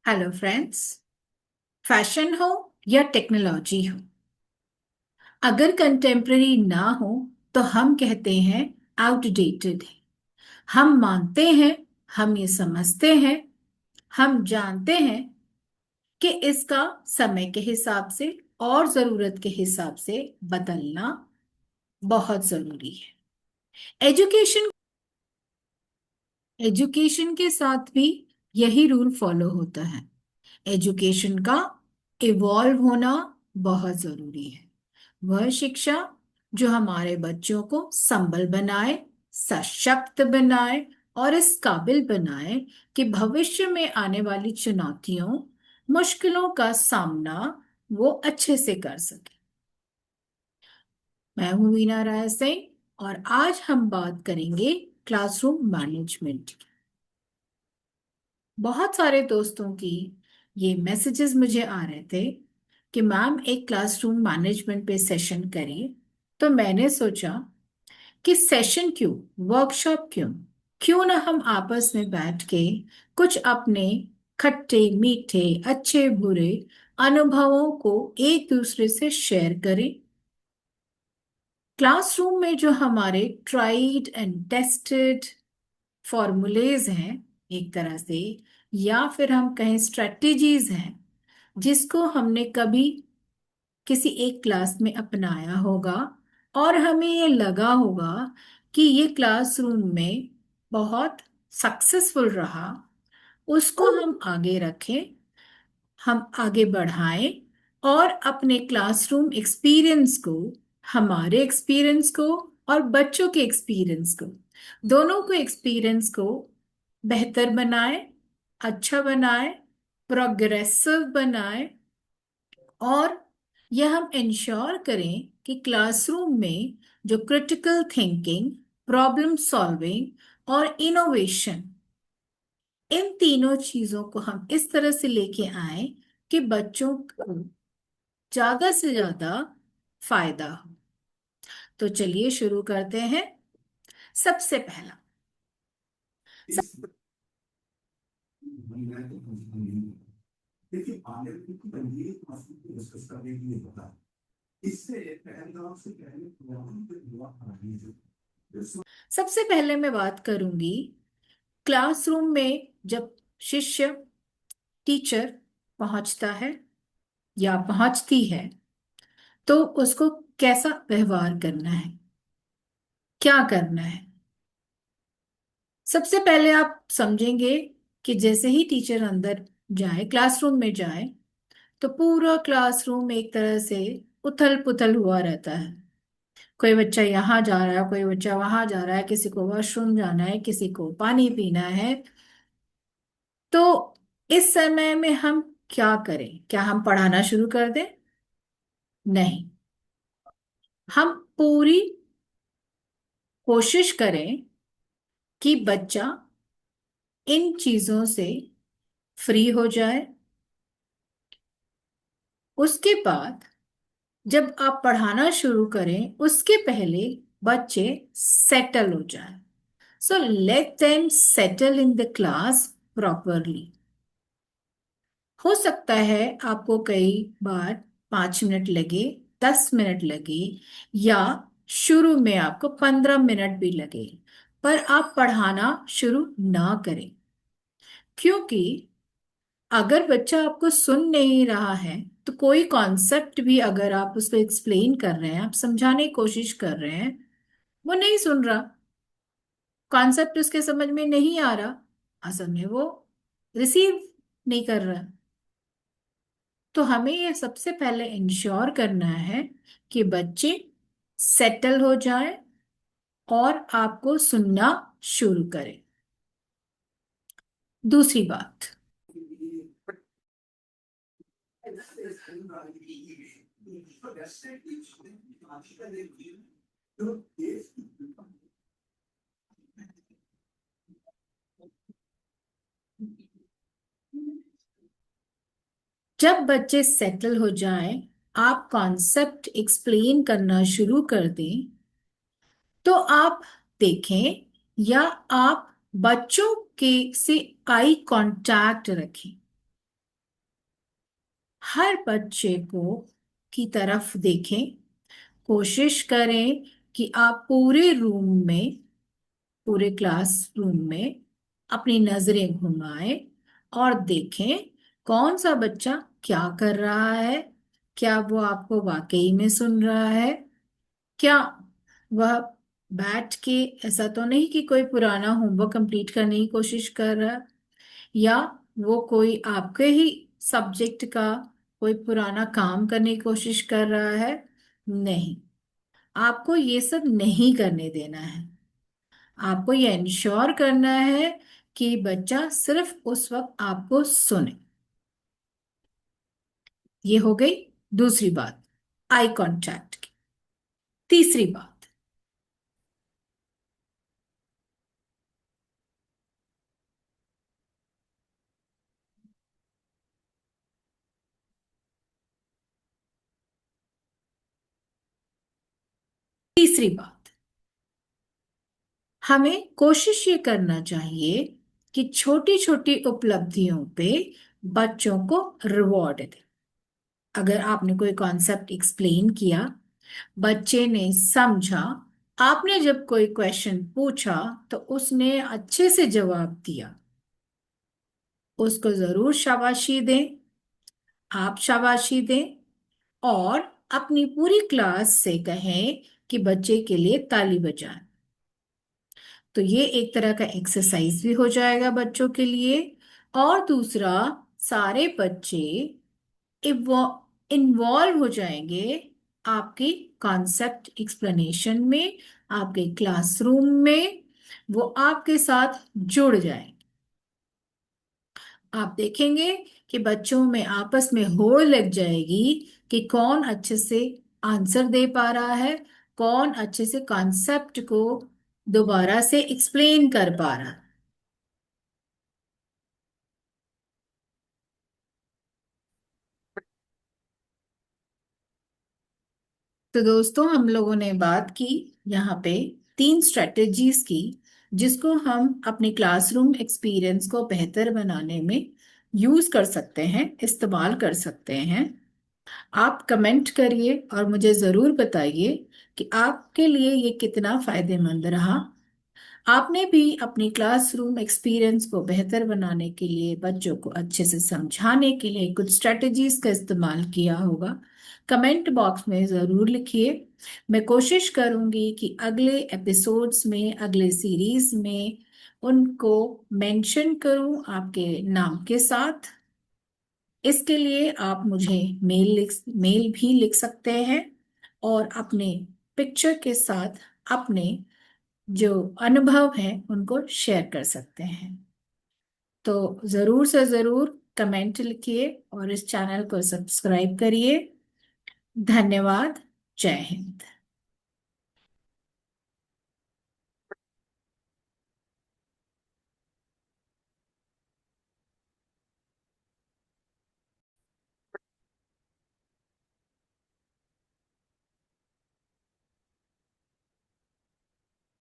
Hello friends. Fashion हो या technology हो, अगर कंटेम्प्ररी ना हो तो हम कहते हैं आउटडेटेड है। हम मानते हैं, हम ये समझते हैं, हम जानते हैं कि इसका समय के हिसाब से और जरूरत के हिसाब से बदलना बहुत जरूरी है। एजुकेशन एजुकेशन के साथ भी यही रूल फॉलो होता है। एजुकेशन का इवॉल्व होना बहुत जरूरी है। वह शिक्षा जो हमारे बच्चों को संबल बनाए, सशक्त बनाए और इस काबिल बनाए कि भविष्य में आने वाली चुनौतियों, मुश्किलों का सामना वो अच्छे से कर सके। मैं हूं वीना राय सिंह और आज हम बात करेंगे क्लासरूम मैनेजमेंट की। बहुत सारे दोस्तों की ये मैसेजेस मुझे आ रहे थे कि मैम एक क्लासरूम मैनेजमेंट पे सेशन करें। तो मैंने सोचा कि सेशन क्यों, वर्कशॉप क्यों, क्यों ना हम आपस में बैठ के कुछ अपने खट्टे मीठे अच्छे बुरे अनुभवों को एक दूसरे से शेयर करें। क्लासरूम में जो हमारे ट्राइड एंड टेस्टेड फॉर्मूलेज हैं एक तरह से, या फिर हम कहें स्ट्रेटजीज हैं, जिसको हमने कभी किसी एक क्लास में अपनाया होगा और हमें ये लगा होगा कि ये क्लासरूम में बहुत सक्सेसफुल रहा, उसको हम आगे रखें, हम आगे बढ़ाएं और अपने क्लासरूम एक्सपीरियंस को, हमारे एक्सपीरियंस को और बच्चों के एक्सपीरियंस को, दोनों को एक्सपीरियंस को बेहतर बनाए, अच्छा बनाए, प्रोग्रेसिव बनाए और यह हम इंश्योर करें कि क्लासरूम में जो क्रिटिकल थिंकिंग, प्रॉब्लम सॉल्विंग और इनोवेशन, इन तीनों चीजों को हम इस तरह से लेके आए कि बच्चों को ज्यादा से ज्यादा फायदा हो। तो चलिए शुरू करते हैं। सबसे पहला, सबसे पहले मैं बात करूंगी क्लासरूम में जब शिष्य, टीचर पहुंचता है या पहुंचती है तो उसको कैसा व्यवहार करना है, क्या करना है। सबसे पहले आप समझेंगे कि जैसे ही टीचर अंदर जाए, क्लासरूम में जाए, तो पूरा क्लासरूम एक तरह से उथल पुथल हुआ रहता है। कोई बच्चा यहाँ जा रहा है, कोई बच्चा वहां जा रहा है, किसी को वॉशरूम जाना है, किसी को पानी पीना है। तो इस समय में हम क्या करें? क्या हम पढ़ाना शुरू कर दें? नहीं, हम पूरी कोशिश करें कि बच्चा इन चीजों से फ्री हो जाए। उसके बाद जब आप पढ़ाना शुरू करें उसके पहले बच्चे सेटल हो जाए। So let them settle in the class properly. हो सकता है आपको कई बार 5 मिनट लगे, 10 मिनट लगे, या शुरू में आपको 15 मिनट भी लगे, पर आप पढ़ाना शुरू ना करें। क्योंकि अगर बच्चा आपको सुन नहीं रहा है तो कोई कॉन्सेप्ट भी अगर आप उसको एक्सप्लेन कर रहे हैं, आप समझाने की कोशिश कर रहे हैं, वो नहीं सुन रहा, कॉन्सेप्ट उसके समझ में नहीं आ रहा, असल में वो रिसीव नहीं कर रहा। तो हमें ये सबसे पहले इंश्योर करना है कि बच्चे सेटल हो जाए और आपको सुनना शुरू करें। दूसरी बात, जब बच्चे सेटल हो जाएं, आप कॉन्सेप्ट एक्सप्लेन करना शुरू कर दें, तो आप देखें या आप बच्चों के से आई कांटेक्ट रखें। हर बच्चे को की तरफ देखें। कोशिश करें कि आप पूरे रूम में, पूरे क्लासरूम में अपनी नजरें घुमाएं और देखें कौन सा बच्चा क्या कर रहा है। क्या वो आपको वाकई में सुन रहा है? क्या वह बैठ के, ऐसा तो नहीं कि कोई पुराना होमवर्क कंप्लीट करने की कोशिश कर रहा है, या वो कोई आपके ही सब्जेक्ट का कोई पुराना काम करने की कोशिश कर रहा है? नहीं, आपको ये सब नहीं करने देना है। आपको ये इंश्योर करना है कि बच्चा सिर्फ उस वक्त आपको सुने। ये हो गई दूसरी बात, आई कांटेक्ट की। तीसरी बात, तीसरी बात, हमें कोशिश ये करना चाहिए कि छोटी छोटी उपलब्धियों पे बच्चों को रिवॉर्ड दें। अगर आपने कोई कॉन्सेप्ट एक्सप्लेन किया, बच्चे ने समझा, आपने जब कोई क्वेश्चन पूछा तो उसने अच्छे से जवाब दिया, उसको जरूर शाबाशी दें। आप शाबाशी दें और अपनी पूरी क्लास से कहें कि बच्चे के लिए ताली बजाएं। तो ये एक तरह का एक्सरसाइज भी हो जाएगा बच्चों के लिए। और दूसरा, सारे बच्चे इन्वॉल्व हो जाएंगे आपकी कॉन्सेप्ट एक्सप्लेनेशन में, आपके क्लासरूम में। वो आपके साथ जुड़ जाएंगे। आप देखेंगे कि बच्चों में आपस में होड़ लग जाएगी कि कौन अच्छे से आंसर दे पा रहा है, कौन अच्छे से कॉन्सेप्ट को दोबारा से एक्सप्लेन कर पा रहा है। तो दोस्तों, हम लोगों ने बात की यहाँ पे तीन स्ट्रेटेजीज की, जिसको हम अपने क्लासरूम एक्सपीरियंस को बेहतर बनाने में यूज कर सकते हैं, इस्तेमाल कर सकते हैं। आप कमेंट करिए और मुझे ज़रूर बताइए कि आपके लिए ये कितना फायदेमंद रहा। आपने भी अपनी क्लासरूम एक्सपीरियंस को बेहतर बनाने के लिए, बच्चों को अच्छे से समझाने के लिए कुछ स्ट्रेटजीज का इस्तेमाल किया होगा। कमेंट बॉक्स में ज़रूर लिखिए। मैं कोशिश करूंगी कि अगले एपिसोड्स में, अगले सीरीज में उनको मेंशन करूं आपके नाम के साथ। इसके लिए आप मुझे मेल भी लिख सकते हैं और अपने पिक्चर के साथ अपने जो अनुभव है उनको शेयर कर सकते हैं। तो ज़रूर से ज़रूर कमेंट लिखिए और इस चैनल को सब्सक्राइब करिए। धन्यवाद। जय हिंद।